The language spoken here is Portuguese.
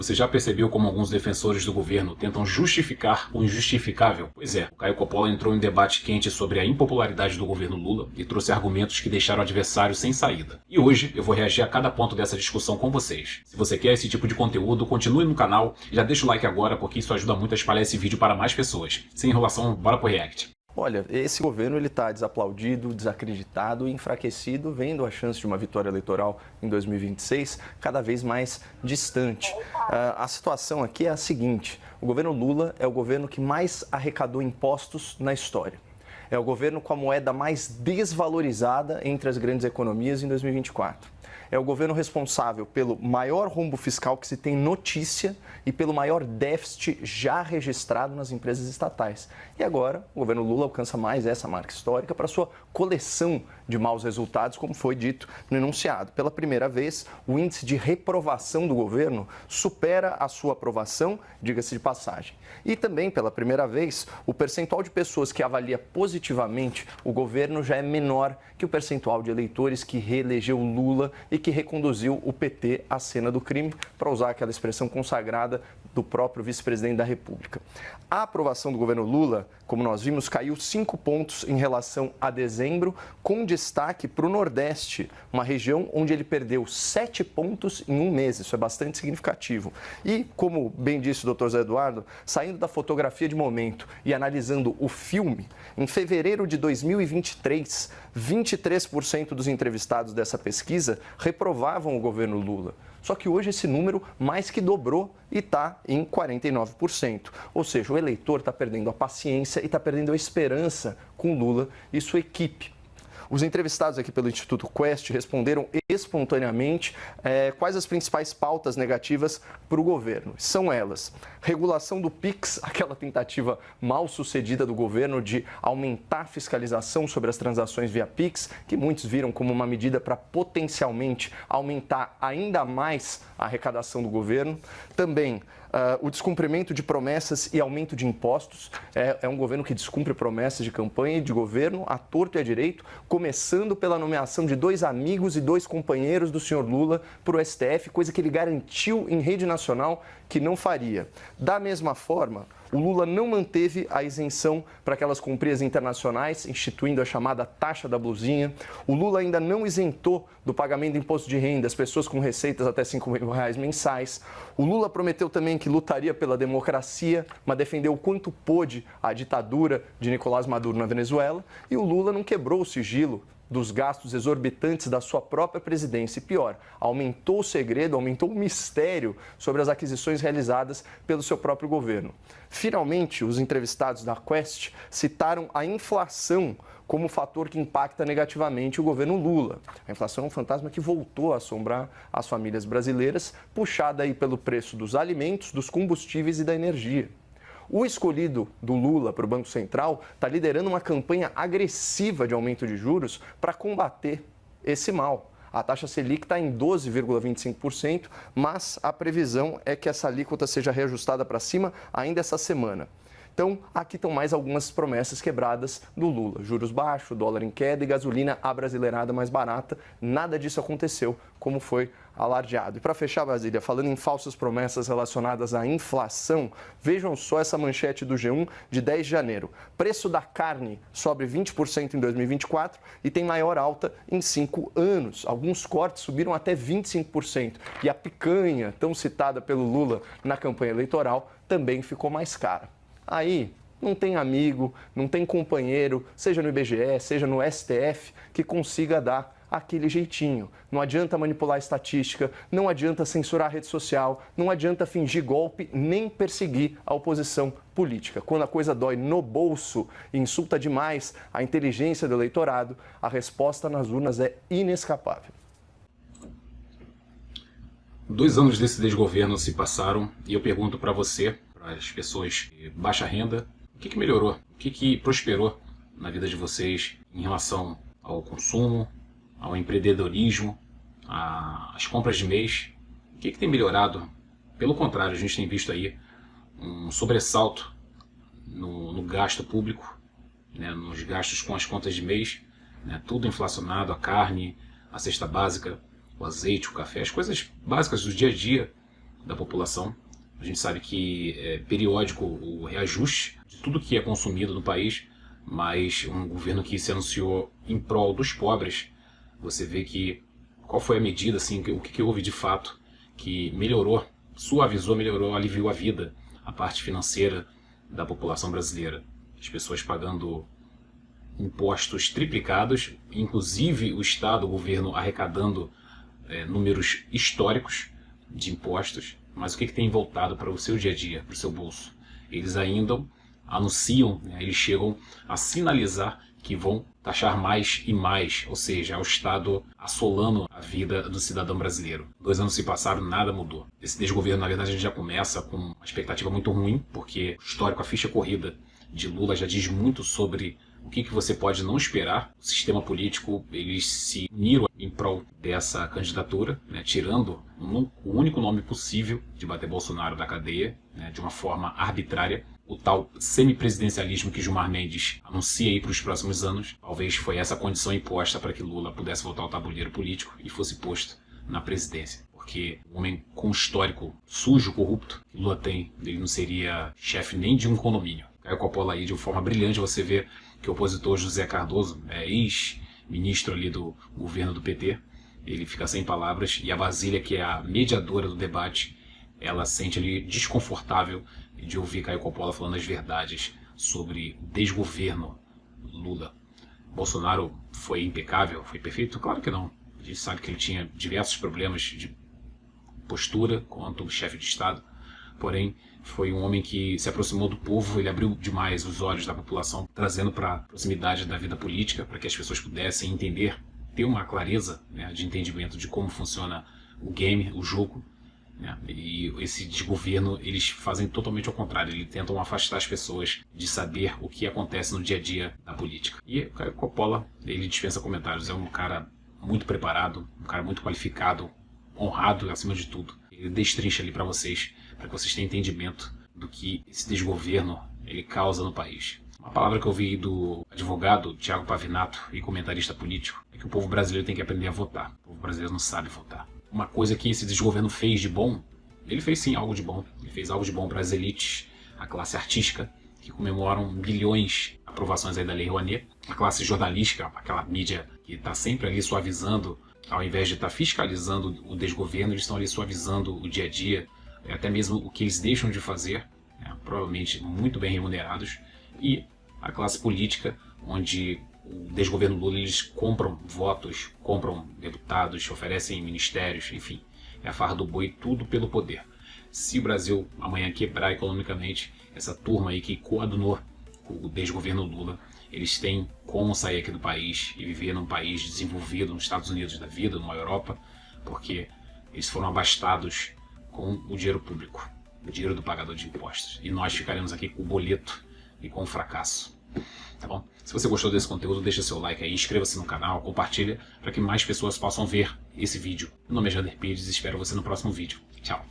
Você já percebeu como alguns defensores do governo tentam justificar o injustificável? Pois é, o Caio Coppola entrou em um debate quente sobre a impopularidade do governo Lula e trouxe argumentos que deixaram o adversário sem saída. E hoje eu vou reagir a cada ponto dessa discussão com vocês. Se você quer esse tipo de conteúdo, continue no canal e já deixa o like agora, porque isso ajuda muito a espalhar esse vídeo para mais pessoas. Sem enrolação, bora pro react. Olha, esse governo está desaplaudido, desacreditado e enfraquecido, vendo a chance de uma vitória eleitoral em 2026 cada vez mais distante. A situação aqui é a seguinte: o governo Lula é o governo que mais arrecadou impostos na história. É o governo com a moeda mais desvalorizada entre as grandes economias em 2024. É o governo responsável pelo maior rombo fiscal que se tem notícia e pelo maior déficit já registrado nas empresas estatais. E agora, o governo Lula alcança mais essa marca histórica para sua coleção de maus resultados, como foi dito no enunciado. Pela primeira vez, o índice de reprovação do governo supera a sua aprovação, diga-se de passagem. E também, pela primeira vez, o percentual de pessoas que avalia positivamente o governo já é menor que o percentual de eleitores que reelegeu Lula e que reconduziu o PT à cena do crime, para usar aquela expressão consagrada do próprio vice-presidente da República. A aprovação do governo Lula, como nós vimos, caiu 5 pontos em relação a dezembro, com destaque para o Nordeste, uma região onde ele perdeu 7 pontos em um mês. Isso é bastante significativo. E, como bem disse o Dr. Zé Eduardo, saindo da fotografia de momento e analisando o filme, em fevereiro de 2023, 23% dos entrevistados dessa pesquisa reprovavam o governo Lula. Só que hoje esse número mais que dobrou e está em 49%. Ou seja, o eleitor está perdendo a paciência e está perdendo a esperança com Lula e sua equipe. Os entrevistados aqui pelo Instituto Quest responderam espontaneamente quais as principais pautas negativas para o governo. São elas: regulação do PIX, aquela tentativa mal sucedida do governo de aumentar a fiscalização sobre as transações via PIX, que muitos viram como uma medida para potencialmente aumentar ainda mais a arrecadação do governo. Também o descumprimento de promessas e aumento de impostos. É um governo que descumpre promessas de campanha e de governo à torto e à direito, começando pela nomeação de 2 amigos e 2 companheiros do senhor Lula para o STF, coisa que ele garantiu em rede nacional que não faria. Da mesma forma, o Lula não manteve a isenção para aquelas companhias internacionais, instituindo a chamada taxa da blusinha. O Lula ainda não isentou do pagamento do imposto de renda as pessoas com receitas até R$5.000 mensais. O Lula prometeu também que lutaria pela democracia, mas defendeu o quanto pôde a ditadura de Nicolás Maduro na Venezuela. E o Lula não quebrou o sigilo dos gastos exorbitantes da sua própria presidência. E pior, aumentou o segredo, aumentou o mistério sobre as aquisições realizadas pelo seu próprio governo. Finalmente, os entrevistados da Quest citaram a inflação como fator que impacta negativamente o governo Lula. A inflação é um fantasma que voltou a assombrar as famílias brasileiras, puxada aí pelo preço dos alimentos, dos combustíveis e da energia. O escolhido do Lula para o Banco Central está liderando uma campanha agressiva de aumento de juros para combater esse mal. A taxa Selic está em 12,25%, mas a previsão é que essa alíquota seja reajustada para cima ainda essa semana. Então, aqui estão mais algumas promessas quebradas do Lula. Juros baixos, dólar em queda e gasolina abrasileirada mais barata. Nada disso aconteceu, como foi alardeado. E para fechar, Brasília, falando em falsas promessas relacionadas à inflação, vejam só essa manchete do G1 de 10 de janeiro. Preço da carne sobe 20% em 2024 e tem maior alta em 5 anos. Alguns cortes subiram até 25%. E a picanha, tão citada pelo Lula na campanha eleitoral, também ficou mais cara. Aí, não tem amigo, não tem companheiro, seja no IBGE, seja no STF, que consiga dar aquele jeitinho. Não adianta manipular a estatística, não adianta censurar a rede social, não adianta fingir golpe, nem perseguir a oposição política. Quando a coisa dói no bolso e insulta demais a inteligência do eleitorado, a resposta nas urnas é inescapável. 2 anos desse desgoverno se passaram e eu pergunto para você, para as pessoas de baixa renda, o que melhorou? O que prosperou na vida de vocês em relação ao consumo, ao empreendedorismo, às compras de mês? O que tem melhorado? Pelo contrário, a gente tem visto aí um sobressalto no gasto público, né, nos gastos com as contas de mês, né, tudo inflacionado, a carne, a cesta básica, o azeite, o café, as coisas básicas do dia a dia da população. A gente sabe que é periódico o reajuste de tudo que é consumido no país, mas um governo que se anunciou em prol dos pobres, você vê que qual foi a medida, assim, o que houve de fato que melhorou, suavizou, melhorou, aliviou a vida, a parte financeira da população brasileira. As pessoas pagando impostos triplicados, inclusive o Estado, o governo arrecadando números históricos de impostos, mas o que tem voltado para o seu dia a dia, para o seu bolso? Eles ainda anunciam, eles chegam a sinalizar que vão taxar mais e mais, ou seja, é o Estado assolando a vida do cidadão brasileiro. 2 anos se passaram, nada mudou. Esse desgoverno, na verdade, a gente já começa com uma expectativa muito ruim, porque o histórico, a ficha corrida de Lula já diz muito sobre o que você pode não esperar. O sistema político, eles se uniram em prol dessa candidatura, tirando o único nome possível de bater Bolsonaro da cadeia, de uma forma arbitrária. O tal semipresidencialismo que Gilmar Mendes anuncia aí para os próximos anos, talvez foi essa condição imposta para que Lula pudesse voltar ao tabuleiro político e fosse posto na presidência. Porque o homem com histórico sujo, corrupto, que Lula tem, ele não seria chefe nem de um condomínio. Caio Coppola aí, de uma forma brilhante, você vê que o opositor José Cardoso, ex-ministro ali do governo do PT, ele fica sem palavras, e a Basília, que é a mediadora do debate, ela sente ali desconfortável de ouvir Caio Coppola falando as verdades sobre o desgoverno Lula. Bolsonaro foi impecável? Foi perfeito? Claro que não. A gente sabe que ele tinha diversos problemas de postura quanto chefe de Estado, porém foi um homem que se aproximou do povo, ele abriu demais os olhos da população, trazendo para a proximidade da vida política, para que as pessoas pudessem entender, ter uma clareza de entendimento de como funciona o game, o jogo. E esse desgoverno, eles fazem totalmente ao contrário, eles tentam afastar as pessoas de saber o que acontece no dia a dia da política. E o Caio Coppola, ele dispensa comentários, é um cara muito preparado, um cara muito qualificado, honrado acima de tudo. Ele destrincha ali para vocês tenham entendimento do que esse desgoverno ele causa no país. Uma palavra que eu ouvi do advogado Thiago Pavinato e comentarista político é que o povo brasileiro tem que aprender a votar. O povo brasileiro não sabe votar. Uma coisa que esse desgoverno fez de bom, ele fez sim algo de bom. Ele fez algo de bom para as elites, a classe artística, que comemoram bilhões de aprovações aí da Lei Rouanet, a classe jornalística, aquela mídia que está sempre ali suavizando, ao invés de estar fiscalizando o desgoverno, eles estão ali suavizando o dia a dia, até mesmo o que eles deixam de fazer, provavelmente muito bem remunerados, e a classe política, onde o desgoverno Lula, eles compram votos, compram deputados, oferecem ministérios, enfim, é a farra do boi, tudo pelo poder. Se o Brasil amanhã quebrar economicamente, essa turma aí que coadunou o desgoverno Lula, eles têm como sair aqui do país e viver num país desenvolvido, nos Estados Unidos da vida, numa Europa, porque eles foram abastados com o dinheiro público, o dinheiro do pagador de impostos. E nós ficaremos aqui com o boleto e com o fracasso. Tá bom? Se você gostou desse conteúdo, deixa seu like aí, inscreva-se no canal, compartilha para que mais pessoas possam ver esse vídeo. Meu nome é Jader Pires e espero você no próximo vídeo. Tchau!